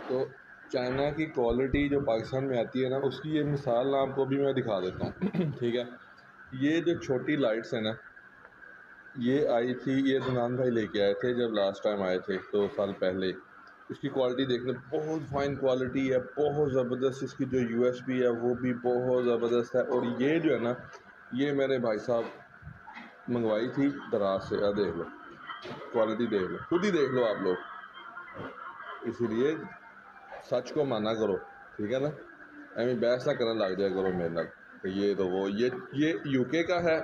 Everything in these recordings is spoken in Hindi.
तो चाइना की क्वालिटी जो पाकिस्तान में आती है ना, उसकी ये मिसाल आपको भी मैं दिखा देता हूँ। ठीक है, ये जो छोटी लाइट्स है ना, ये आई थी, ये दुनान भाई लेके आए थे जब लास्ट टाइम आए थे 2 साल पहले। इसकी क्वालिटी देखने बहुत फाइन क्वालिटी है, बहुत ज़बरदस्त। इसकी जो यूएसपी है वो भी बहुत ज़बरदस्त है। और ये जो है ना, ये मेरे भाई साहब मंगवाई थी दराज से। देख लो क्वालिटी, देख लो, खुद ही देख लो आप लोग। इसीलिए सच को माना करो, ठीक है ना। एवं बहस ना करने लग जाया करो मेरे नाल कि ये तो वो, ये यूके का है।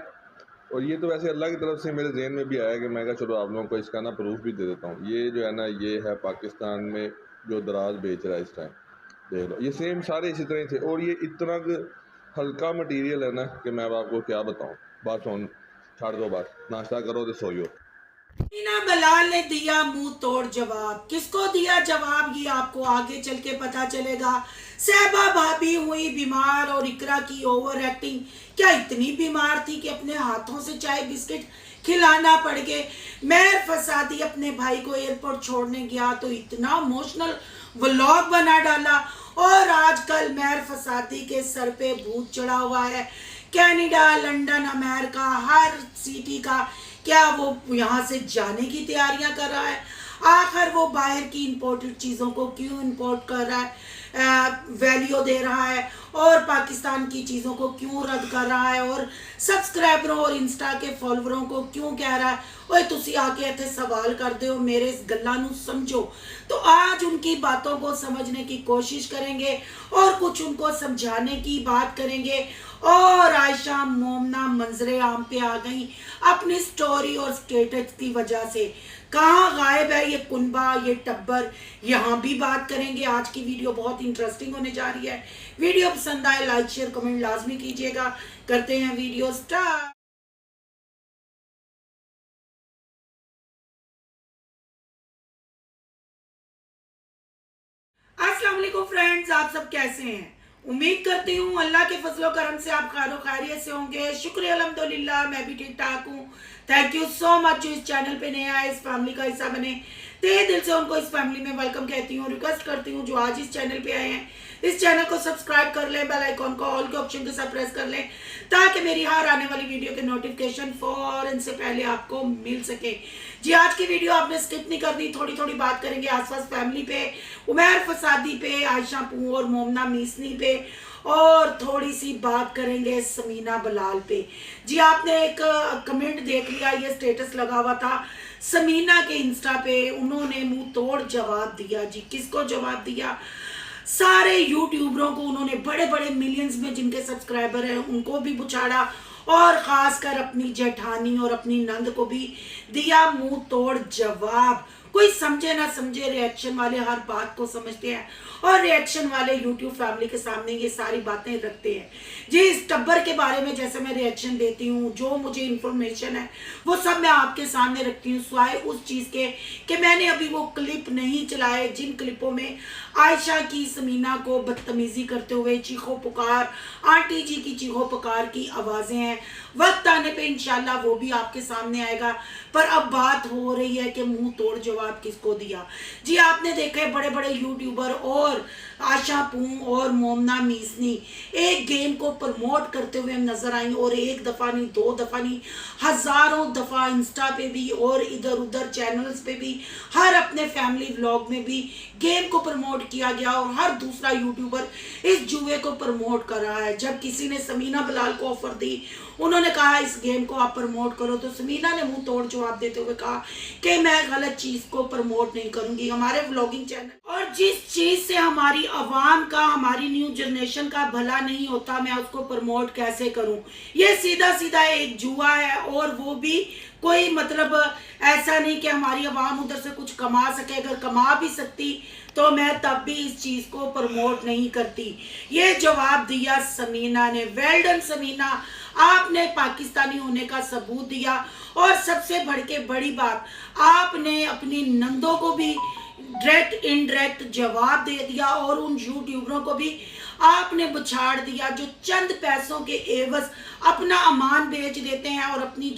और ये तो वैसे अल्लाह की तरफ से मेरे जहन में भी आया कि मैं कहा चलो आप लोगों को इसका ना प्रूफ भी दे देता हूँ। ये जो है ना, ये है पाकिस्तान में जो दराज बेच रहा है इस टाइम। देख लो, ये सेम सारे इसी तरह थे। और ये इतना हल्का मटेरियल है ना कि मैं अब आपको क्या बताऊँ। बात सुन, छाड़ दो बात, नाश्ता करो तो सोइयो। मीना बलाल ने दिया मुंह तोड़ जवाब। किसको दिया जवाब ये आपको आगे चल के पता चलेगा। सहबा भाभी हुई बीमार और इकरा की ओवर एक्टिंग। क्या इतनी बीमार थी कि अपने हाथों से चाय बिस्किट खिलाना पड़ गए। महर फसादी अपने भाई को एयरपोर्ट छोड़ने गया तो इतना इमोशनल व्लॉग बना डाला। और आजकल महर फसादी के सर पे भूत चढ़ा हुआ है। कनाडा, लंदन, अमेरिका, हर सिटी का क्या वो यहाँ से जाने की तैयारियां कर रहा है। आखिर वो बाहर की इंपोर्टेड चीज़ों को क्यों इंपोर्ट कर रहा है, वैल्यू दे रहा है, और पाकिस्तान की चीज़ों को क्यों रद्द कर रहा है, और सब्सक्राइबरों और इंस्टा के फॉलोवरों को क्यों कह रहा है ओए तुसी आके इतने सवाल करते हो, मेरे इस गल्ला नू समझो। तो आज उनकी बातों को समझने की कोशिश करेंगे और कुछ उनको समझाने की बात करेंगे। और आयशा मोमना मंजरे आम पे आ गई अपनी स्टोरी और स्टेटस की वजह से। कहाँ गायब है ये कुनबा, ये टब्बर, यहाँ भी बात करेंगे। आज की वीडियो बहुत इंटरेस्टिंग होने जा रही है। वीडियो पसंद आए लाइक शेयर कमेंट लाजमी कीजिएगा। करते हैं वीडियो स्टार्ट। अस्सलाम वालेकुम फ्रेंड्स, आप सब कैसे हैं। उम्मीद करती हूँ अल्लाह के फजलो करम से आप खैर खैरियत से होंगे। शुक्र अल्हम्दुलिल्लाह, मैं भी ठीक ठाक हूँ। थैंक यू सो मच जो इस चैनल पे नए आए, इस फैमिली का हिस्सा बने। तहे दिल से उनको इस फैमिली में वेलकम कहती हूँ। रिक्वेस्ट करती हूँ जो आज इस चैनल पे आए हैं इस चैनल को सब्सक्राइब कर लें, बेल आइकॉन को ऑल के ऑप्शन के साथ प्रेस कर लें ताकि मेरी हर आने वाली वीडियो के नोटिफिकेशन फौरन से पहले आपको मिल सके। जी आज की वीडियो आपने स्किप नहीं करनी, थोड़ी थोड़ी बात करेंगे आसपास फैमिली पे, उमर फसादी पे, आयशा पू और मोमना मीसनी पे, और थोड़ी सी बात करेंगे समीना बलाल पे। जी आपने एक कमेंट देख लिया, ये स्टेटस लगा हुआ था समीना के इंस्टा पे, उन्होंने मुंह तोड़ जवाब दिया। जी किसको जवाब दिया? सारे यूट्यूबरों को उन्होंने, बड़े बड़े मिलियंस में जिनके सब्सक्राइबर हैं उनको भी बुछाड़ा, और खासकर अपनी जेठानी और अपनी नंद को भी दिया मुंह तोड़ जवाब। कोई समझे ना समझे, रिएक्शन वाले हर बात को समझते हैं और रिएक्शन वाले यूट्यूब फैमिली के सामने ये सारी बातें रखते हैं। जी इस टब्बर के बारे में जैसे मैं रिएक्शन देती हूँ, जो मुझे इंफॉर्मेशन है वो सब मैं आपके सामने रखती हूँ, स्वाय उस चीज़ के कि मैंने अभी वो क्लिप नहीं चलाए जिन क्लिपों में आयशा की समीना को बदतमीजी करते हुए चीखों पुकार, आंटी जी की चीखों पुकार की आवाज़ें हैं। वक्त आने पे इंशाल्लाह वो भी आपके सामने आएगा। पर अब बात हो रही है कि मुंह तोड़ जवाब किसको दिया। जी आपने देखा है बड़े बड़े यूट्यूबर और आशा पू और मोमना मीसनी एक गेम को प्रमोट करते हुए नजर आई, और एक दफ़ा नहीं, दो दफ़ा नहीं, हज़ारों दफ़ा इंस्टा पे भी और इधर उधर चैनल्स पे भी, हर अपने फैमिली व्लॉग में भी गेम को प्रमोट किया गया, और हर दूसरा यूट्यूबर इस जुए को प्रमोट कर रहा है। जब किसी ने समीना बलाल को ऑफर दी, उन्होंने कहा इस गेम को आप प्रमोट करो, तो समीना ने मुंह तोड़ जवाब देते हुए कहा कि मैं गलत चीज को प्रमोट नहीं करूंगी। हमारे व्लॉगिंग चैनल और जिस चीज से हमारी आवाम का, हमारी न्यू जनरेशन का भला नहीं होता, मैं उसको प्रमोट कैसे करूं। ये सीधा सीधा एक जुआ है, और वो भी कोई मतलब ऐसा नहीं कि हमारी आवाम उधर से कुछ कमा सके। अगर कमा भी सकती तो मैं तब भी इस चीज को प्रमोट नहीं करती। ये जवाब दिया समीना ने। वेल डन समीना, आपने पाकिस्तानी होने का सबूत दिया, और सबसे बढ़ के बड़ी बात, आपने अपनी नंदों को भी डायरेक्ट इनडायरेक्ट जवाब दे दिया, और उन यूट्यूबरों को भी आपने बुछाड़ दिया जो चंद पैसों के एवज अपना अमान बेच देते हैं और अपनी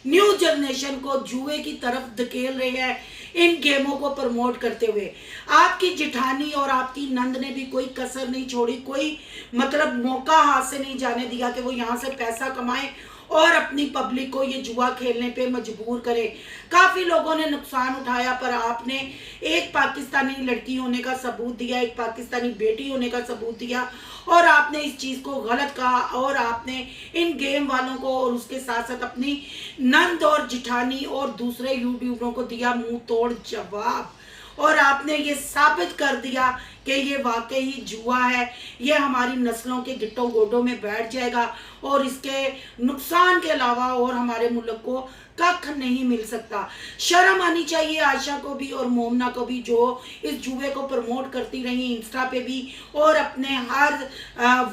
न्यू जनरेशन को जुए की तरफ धकेल रहे हैं। इन गेमों को प्रमोट करते हुए। आपकी जिठानी और आपकी नंद ने भी कोई कसर नहीं छोड़ी, कोई मतलब मौका हाथ से नहीं जाने दिया कि वो यहाँ से पैसा कमाए और अपनी पब्लिक को ये जुआ खेलने पे मजबूर करे। काफ़ी लोगों ने नुकसान उठाया, पर आपने एक पाकिस्तानी लड़की होने का सबूत दिया, एक पाकिस्तानी बेटी होने का सबूत दिया और आपने इस चीज़ को गलत कहा और आपने इन गेम वालों को और उसके साथ साथ अपनी नंद और जिठानी और दूसरे यूट्यूबरों को दिया मुंह तोड़ जवाब। और आपने ये साबित कर दिया कि ये वाकई जुआ है, ये हमारी नस्लों के गिट्टों गोडों में बैठ जाएगा और इसके नुकसान के अलावा और हमारे मुल्क को कख नहीं मिल सकता। शर्म आनी चाहिए आयशा को भी और मोमना को भी, जो इस जुए को प्रमोट करती रही इंस्टा पे भी और अपने हर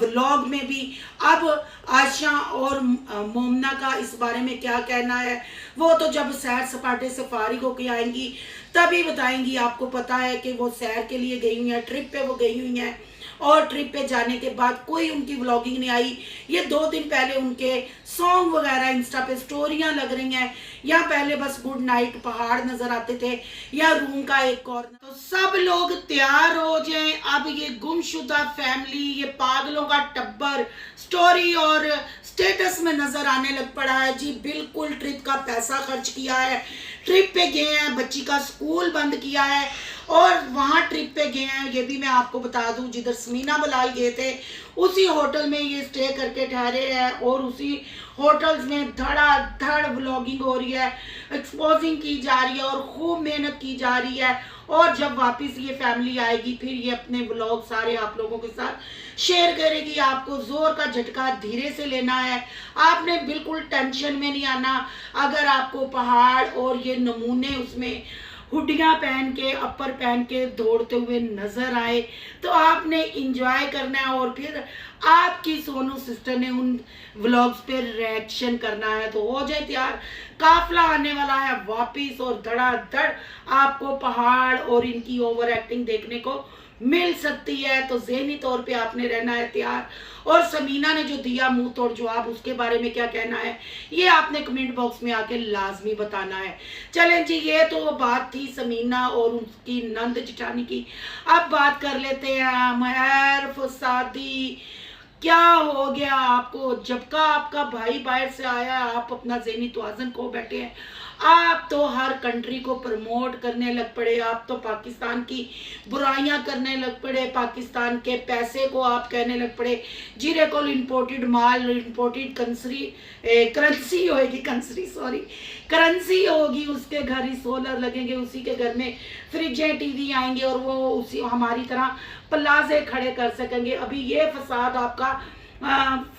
व्लॉग में भी। अब आयशा और मोमना का इस बारे में क्या कहना है वो तो जब सैर सपाटे से फारिग होकर आएंगी तभी बताएंगी। आपको पता है कि वो सैर के लिए गई हुई हैं, ट्रिप पे वो गई हुई हैं और ट्रिप पे जाने के बाद कोई उनकी व्लॉगिंग नहीं आई। ये 2 दिन पहले उनके सॉन्ग वगैरह इंस्टा पे स्टोरियां लग रही हैं, या पहले बस गुड नाइट पहाड़ नजर आते थे या रूम का एक कॉर्नर। तो सब लोग तैयार हो जाएं, अब ये गुमशुदा फैमिली, ये पागलों का टब्बर स्टोरी और स्टेटस में नजर आने लग पड़ा है जी। बिल्कुल ट्रिप का पैसा खर्च किया है, ट्रिप पे गए हैं, बच्ची का स्कूल बंद किया है और वहाँ ट्रिप पे गए हैं। ये भी मैं आपको बता दूं, जिधर समीना बलाल गए थे उसी होटल में ये स्टे करके ठहरे हैं और उसी होटल्स में धड़ाधड़ व्लॉगिंग हो रही है, एक्सपोजिंग की जा रही है और खूब मेहनत की जा रही है। और जब वापस ये फैमिली आएगी फिर ये अपने व्लॉग सारे आप लोगों के साथ शेयर करेगी। आपको जोर का झटका धीरे से लेना है, आपने बिल्कुल टेंशन में नहीं आना। अगर आपको पहाड़ और ये नमूने उसमें हुडियाँ पहन के अपर पहन के दौड़ते हुए नजर आए तो आपने इंजॉय करना है और फिर आपकी सोनू सिस्टर ने उन व्लॉग्स पे रिएक्शन करना है। तो हो जाए तैयार, काफिला आने वाला है वापिस और धड़ाधड़ आपको पहाड़ और इनकी ओवर एक्टिंग देखने को मिल सकती है। तो ज़हनी तौर पे आपने रहना है तैयार। और समीना ने जो दिया मुंह तोड़ जवाब, उसके बारे में क्या कहना है ये आपने कमेंट बॉक्स में आके लाजमी बताना है। चलें जी, ये तो बात थी समीना और उसकी नंद जिठानी की। अब बात कर लेते हैं महर फसादी। क्या हो गया आपको? जब का आपका भाई बाहर से आया आप अपना ज़हनी तवाज़ुन खो बैठे हैं। आप तो हर कंट्री को प्रमोट करने लग पड़े, आप तो पाकिस्तान की बुराइयां करने लग पड़े, पाकिस्तान के पैसे को आप कहने लग पड़े। जिरे को इंपोर्टेड माल, इंपोर्टेड करेंसी होगी, करेंसी होगी, उसके घर ही सोलर लगेंगे, उसी के घर में फ्रिजें टीवी आएंगे और वो उसी हमारी तरह प्लाजे खड़े कर सकेंगे। अभी ये फसाद आपका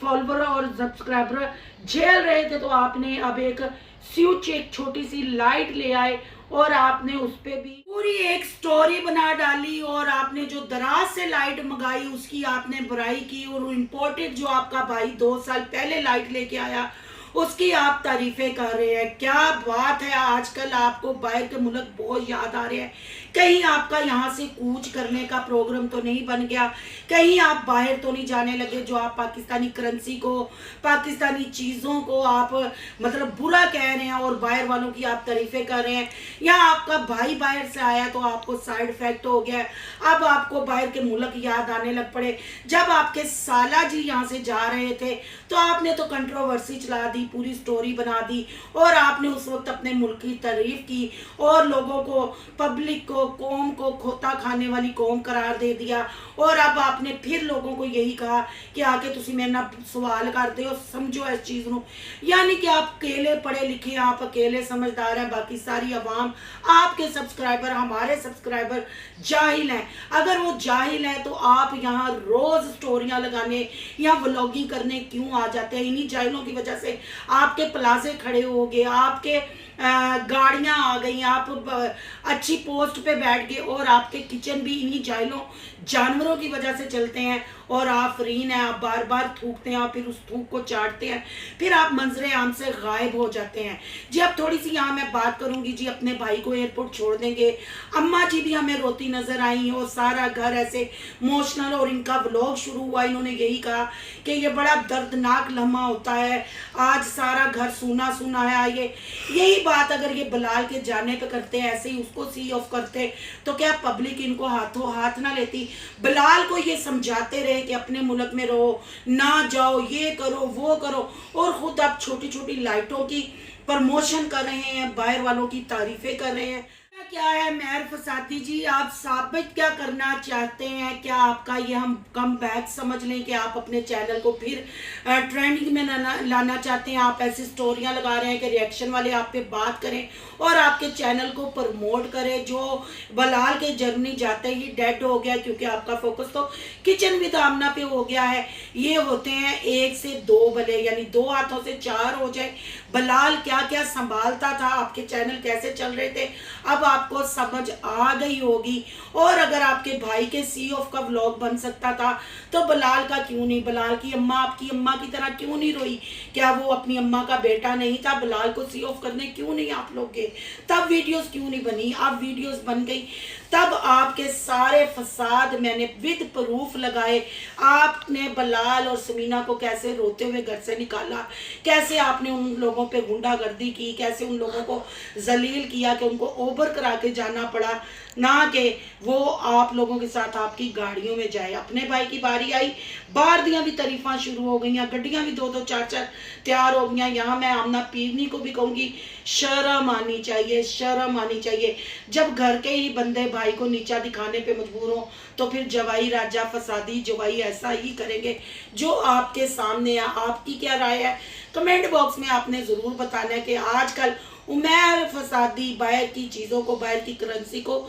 फॉलोवर और सब्सक्राइबर झेल रहे थे तो आपने अब एक स्विच, एक छोटी सी लाइट ले आए और आपने उस पे भी पूरी एक स्टोरी बना डाली और आपने जो दराज से लाइट मंगाई उसकी आपने बुराई की और इंपोर्टेड जो आपका भाई 2 साल पहले लाइट लेके आया उसकी आप तारीफें कर रहे हैं। क्या बात है, आजकल आपको बाहर के मुल्क बहुत याद आ रहे हैं। कहीं आपका यहाँ से कूच करने का प्रोग्राम तो नहीं बन गया, कहीं आप बाहर तो नहीं जाने लगे जो आप पाकिस्तानी करेंसी को, पाकिस्तानी चीज़ों को आप मतलब बुरा कह रहे हैं और बाहर वालों की आप तारीफें कर रहे हैं। या आपका भाई बाहर से आया तो आपको साइड इफेक्ट हो गया, अब आपको बाहर के मुल्क याद आने लग पड़े। जब आपके साला जी यहाँ से जा रहे थे तो आपने तो कंट्रोवर्सी चला दी, पूरी स्टोरी बना दी और आपने उस वक्त अपने मुल्क की तारीफ की और लोगों को, पब्लिक को, कौम को खोता खाने वाली कौम करार दे दिया। और अब आपने फिर लोगों को यही कहा कि आके तुसी मेरे ना सवाल करते हो, समझो इस चीज़ को, यानी कि आप अकेले पढ़े लिखे हैं, आप अकेले समझदार हैं, बाकी सारी आवाम, आपके सब्सक्राइबर, हमारे सब्सक्राइबर जाहिल हैं। अगर वो जाहिल हैं तो आप यहाँ रोज़ स्टोरियाँ लगाने या व्लॉगिंग करने क्यों आ जाते हैं? इन्हीं जाहिलों की वजह से आपके प्लाजे खड़े हो गए, आपके गाड़ियाँ आ गई, आप अच्छी पोस्ट पे पे बैठ गए और आपके किचन भी इन्हीं जाहिलों जानवरों की वजह से चलते हैं और आप रीन हैं, आप बार बार थूकते हैं, आप फिर उस थूक को चाटते हैं, फिर आप मंजरे आम से गायब हो जाते हैं। जी अब थोड़ी सी यहाँ मैं बात करूंगी जी, अपने भाई को एयरपोर्ट छोड़ देंगे। अम्मा जी भी हमें रोती नजर आई और सारा घर ऐसे इमोशनल, और इनका व्लॉग शुरू हुआ, इन्होंने यही कहा कि ये बड़ा दर्दनाक लम्हा होता है, आज सारा घर सूना सूना है। यही बात अगर ये बिलाल के जाने पे करते, ऐसे ही उसको सी ऑफ करते, तो क्या पब्लिक इनको हाथों हाथ ना लेती? बिलाल को ये समझाते रहे कि अपने मुल्क में रहो, ना जाओ, ये करो वो करो, और खुद आप छोटी छोटी लाइटों की प्रमोशन कर रहे हैं, बाहर वालों की तारीफें कर रहे हैं। क्या है मेहर फसादी जी, आप साबित क्या करना चाहते हैं? क्या आपका ये हम कम बैक समझ लें कि आप अपने चैनल को फिर ट्रेंडिंग में लाना चाहते हैं? आप ऐसी स्टोरियां लगा रहे हैं कि रिएक्शन वाले आप पे बात करें और आपके चैनल को प्रमोट करें। जो बलाल के जर्मनी जाते ही डेड हो गया, क्योंकि आपका फोकस तो किचन विद आमना पे हो गया है। ये होते हैं 1 से 2 भले, यानी 2 हाथों से 4 हो जाए। बलाल क्या क्या संभालता था, आपके चैनल कैसे चल रहे थे, अब आपको समझ आ गई होगी। और अगर आपके भाई के सी ऑफ का व्लॉग बन सकता था तो बलाल का क्यों नहीं? बलाल की अम्मा आपकी अम्मा की तरह क्यों नहीं रोई? क्या वो अपनी अम्मा का बेटा नहीं था? बलाल को सी ऑफ करने क्यों नहीं आप लोग गए? तब वीडियोस क्यों नहीं बनी? अब वीडियोस बन गई, तब आपके सारे फसाद मैंने विद प्रूफ लगाए। आपने बलाल और समीना को कैसे रोते हुए घर से निकाला, कैसे आपने उन लोगों पे गुंडागर्दी की, कैसे उन लोगों को जलील किया कि उनको ओवर करा के जाना पड़ा, ना कि वो आप लोगों के साथ आपकी गाड़ियों में जाए। अपने भाई की बारी आई, बाहर दियाँ भी तारीफा शुरू हो गई, गड्डियाँ भी 2-2 4-4 तैयार हो गई। यहाँ मैं आमना पीरनी को भी कहूँगी, शर्म आनी चाहिए, शर्म आनी चाहिए। जब घर के ही बंदे भाई को नीचा दिखाने पे मजबूर हो तो फिर जवाई राजा फसादी जवाई ऐसा ही करेंगे जो आपके सामने है। आपकी क्या राय है? कमेंट बॉक्स में आपने ज़रूर बताना है कि आजकल उमर फसादी बाहर की चीज़ों को, बाहर की करेंसी को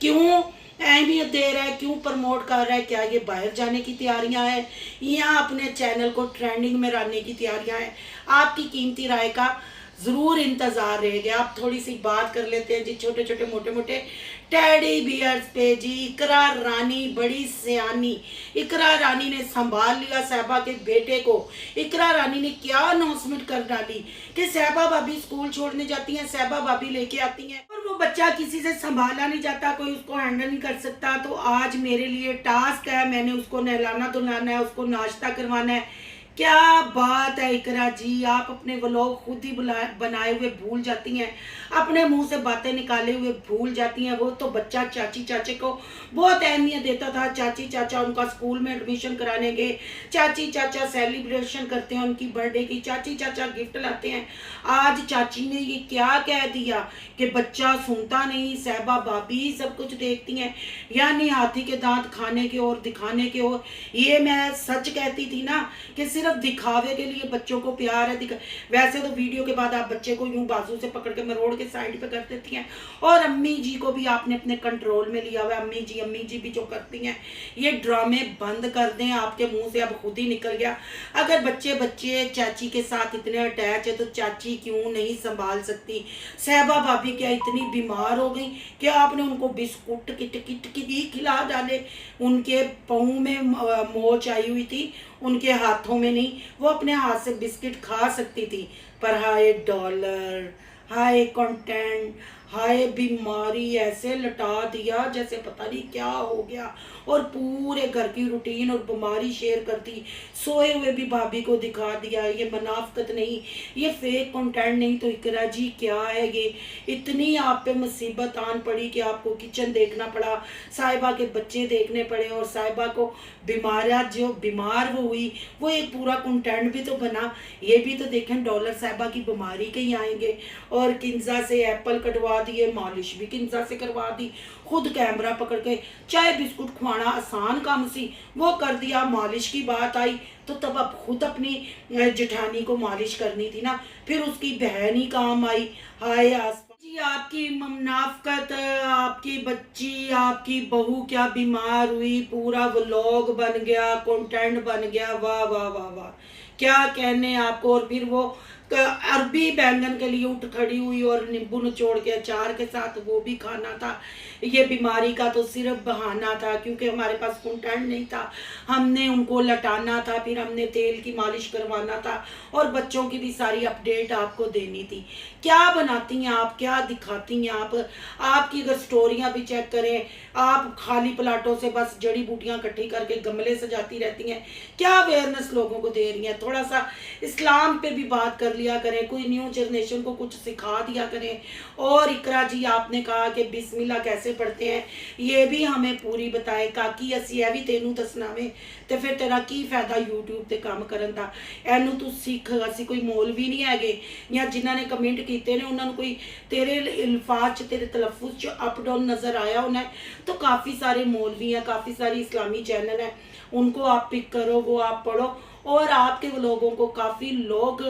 क्यों अहमियत दे रहा है, क्यों प्रमोट कर रहा है? क्या ये बाहर जाने की तैयारियां हैं या अपने चैनल को ट्रेंडिंग में लाने की तैयारियां हैं? आपकी कीमती राय का ज़रूर इंतज़ार रहेगा। आप थोड़ी सी बात कर लेते हैं जी छोटे छोटे मोटे मोटे टेडी बियर्स पे जी। इकरा रानी बड़ी सियानी, इकरा रानी ने संभाल लिया साहिबा के बेटे को। इकरा रानी ने क्या अनाउंसमेंट कर डाली कि साहिबा भाभी स्कूल छोड़ने जाती हैं, साहिबा भाभी लेके आती हैं, और वो बच्चा किसी से संभाला नहीं जाता, कोई उसको हैंडल नहीं कर सकता। तो आज मेरे लिए टास्क है, मैंने उसको नहलाना धुलाना है, उसको नाश्ता करवाना है। क्या बात है इकरा जी, आप अपने व्लॉग खुद ही बनाए हुए भूल जाती हैं, अपने मुंह से बातें निकाले हुए भूल जाती हैं। वो तो बच्चा चाची चाचे को बहुत अहमियत देता था, चाची चाचा उनका स्कूल में एडमिशन कराने गए, चाची चाचा सेलिब्रेशन करते हैं उनकी बर्थडे की, चाची चाचा गिफ्ट लाते हैं। आज चाची ने ये क्या कह दिया कि बच्चा सुनता नहीं, साहिबा भाभी सब कुछ देखती हैं, यानी हाथी के दांत खाने की ओर, दिखाने की ओर। ये मैं सच कहती थी ना कि सिर्फ दिखावे के लिए बच्चों को प्यार है। वैसे तो वीडियो के बाद आप बच्चे को यूं बाजू से पकड़ के मरोड़ के साइड पे कर देती हैं, और अम्मी जी को भी आपने अपने कंट्रोल में लिया हुआ है। अम्मी जी भी जो करती हैं, ये ड्रामे बंद कर दें, आपके मुंह से अब खुद ही निकल गया। अगर बच्चे चाची के साथ इतने अटैच है तो चाची क्यों नहीं संभाल सकती? साहिबा भाभी क्या इतनी बीमार हो गई कि आपने उनको बिस्कुट किट ही खिला डाले? उनके पाँव में मोच आई हुई थी, उनके हाथों में नहीं। वो अपने हाथ से बिस्किट खा सकती थी, पर हाय डॉलर, हाय कंटेंट, हाय बीमारी ऐसे लटा दिया जैसे पता नहीं क्या हो गया, और पूरे घर की रूटीन और बीमारी शेयर कर दी, सोए हुए भी भाभी को दिखा दिया। ये मुनाफकत नहीं, ये फेक कंटेंट नहीं तो इकरा जी क्या है ये? इतनी आप पे मुसीबत आन पड़ी कि आपको किचन देखना पड़ा, साहिबा के बच्चे देखने पड़े, और साहिबा को जो बीमार वो हुई वो एक पूरा कंटेंट भी तो बना। ये भी तो देखें, डॉलर साहिबा की बीमारी के ही आएंगे। और किंजा से एप्पल कटवा दिए, मालिश भी किंजा से करवा दी, खुद कैमरा पकड़ के चाय बिस्कुट खुआना आसान काम सी, वो कर दिया। मालिश की बात आई तो तब अब खुद अपनी जेठानी को मालिश करनी थी ना, फिर उसकी बहन ही काम आई। हाय आसपास जी, आपकी मुनाफकत, आपकी बच्ची, आपकी बहू क्या बीमार हुई, पूरा व्लॉग बन गया, कंटेंट बन गया। वाह वाह वाह वाह, क्या कहने आपको। और फिर वो अरबी बैंगन के लिए उठ खड़ी हुई और नींबू निचोड़ के अचार के साथ वो भी खाना था। ये बीमारी का तो सिर्फ बहाना था, क्योंकि हमारे पास कंटेंट नहीं था। हमने उनको लटाना था, फिर हमने तेल की मालिश करवाना था और बच्चों की भी सारी अपडेट आपको देनी थी। क्या बनाती हैं आप, क्या दिखाती हैं आप? आपकी अगर स्टोरियां भी चेक करें, आप खाली प्लाटों से बस जड़ी बूटियां इकट्ठी करके गमले सजाती रहती हैं। क्या अवेयरनेस लोगों को दे रही हैं? थोड़ा सा इस्लाम पे भी बात कर लिया करें, कोई न्यू जनरेशन को कुछ सिखा दिया करें। और इकरा जी, आपने कहा कि बिस्मिल्लाह कैसे पढ़ते हैं, ये भी हमें पूरी बताए। काकी असी भी तेनू दसना वे, तो फिर तेरा की फायदा यूट्यूब ते काम करन दा? एनू तू सीख, असी कोई मौलवी नहीं हैगे या जिन्होंने कमेंट किए ने उन्होंने कोई तेरे अल्फाज तेरे तलफुज च अप डाउन नज़र आया होना है। तो काफ़ी सारे मौलवी हैं, काफ़ी सारी इस्लामी चैनल हैं, उनको आप पिक करो, वो आप पढ़ो और आपके लोगों को काफ़ी लोग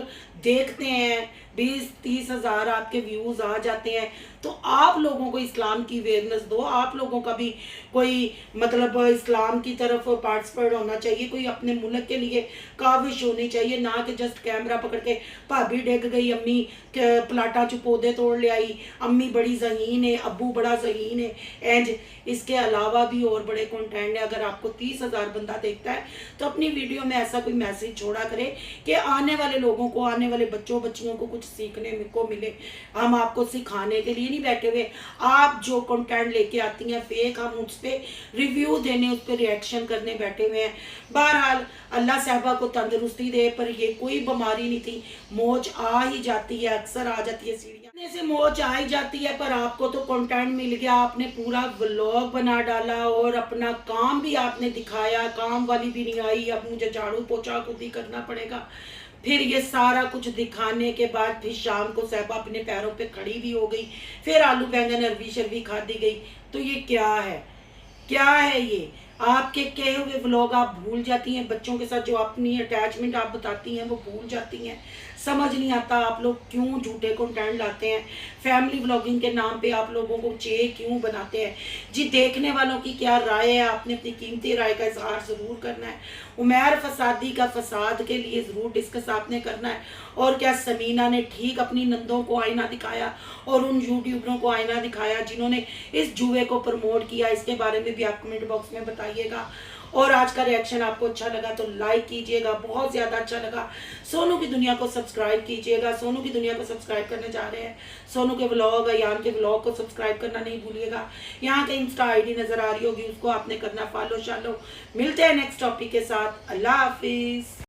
देखते हैं, 20-30 हज़ार आपके व्यूज़ आ जाते हैं। तो आप लोगों को इस्लाम की अवेयरनेस दो, आप लोगों का भी कोई मतलब इस्लाम की तरफ पार्टिसिपेट होना चाहिए, कोई अपने मुल्क के लिए काविश होनी चाहिए, ना कि जस्ट कैमरा पकड़ के भाभी डिग गई, अम्मी प्लाटा च पौधे तोड़ ले आई, अम्मी बड़ी ज़हीन है, अब्बू बड़ा ज़हीन है। एंड इसके अलावा भी और बड़े कंटेंट है। अगर आपको 30 हज़ार बंदा देखता है तो अपनी वीडियो में ऐसा कोई मैसेज छोड़ा करें कि आने वाले लोगों को, आने वाले बच्चों बच्चियों को कुछ सीखने को मिले। हम आपको सिखाने के लिए नहीं बैठे हुए। आप जो कंटेंट लेके आती हैं फेक, हम उस पर रिव्यू देने, उस पर रिएक्शन करने बैठे हुए हैं। बहरहाल अल्लाह साहबा को तंदुरुस्ती दे, पर ये कोई बीमारी नहीं थी। मौज आ ही जाती है, अक्सर आ जाती है, सीढ़ियाँ से मौज आ ही जाती है। पर आपको तो कंटेंट मिल गया, आपने पूरा व्लॉग बना डाला और अपना काम भी आपने दिखाया। काम वाली भी नहीं आई, अब मुझे झाड़ू पोछा खुद ही करना पड़ेगा। फिर ये सारा कुछ दिखाने के बाद फिर शाम को साहबा अपने पैरों पे खड़ी भी हो गई, फिर आलू बैंगन अरवी शरवी खा दी गई। तो ये क्या है, क्या है ये? आपके कहे हुए व्लॉग आप भूल जाती हैं, बच्चों के साथ जो अपनी अटैचमेंट आप बताती हैं वो भूल जाती हैं। समझ नहीं आता आप लोग क्यों झूठे कंटेंट लाते हैं। फैमिली व्लॉगिंग के नाम पे आप लोगों को क्यों बनाते हैं जी? देखने वालों की क्या राय है, आपने अपनी कीमती राय का इजहार ज़रूर करना है। उमैर फसादी का फसाद के लिए ज़रूर डिस्कस आपने करना है। और क्या समीना ने ठीक अपनी नंदों को आईना दिखाया और उन यूट्यूबरों को आईना दिखाया जिन्होंने इस जुए को प्रमोट किया? इसके बारे में भी आप कमेंट बॉक्स में बताइएगा। और आज का रिएक्शन आपको अच्छा लगा तो लाइक कीजिएगा, बहुत ज़्यादा अच्छा लगा सोनू की दुनिया को सब्सक्राइब कीजिएगा। सोनू की दुनिया को सब्सक्राइब करने जा रहे हैं, सोनू के व्लॉग, अयान के व्लॉग को सब्सक्राइब करना नहीं भूलिएगा। यहाँ के इंस्टा आईडी नज़र आ रही होगी, उसको आपने करना फॉलो शालो। मिलते हैं नेक्स्ट टॉपिक के साथ। अल्लाह हाफिज़।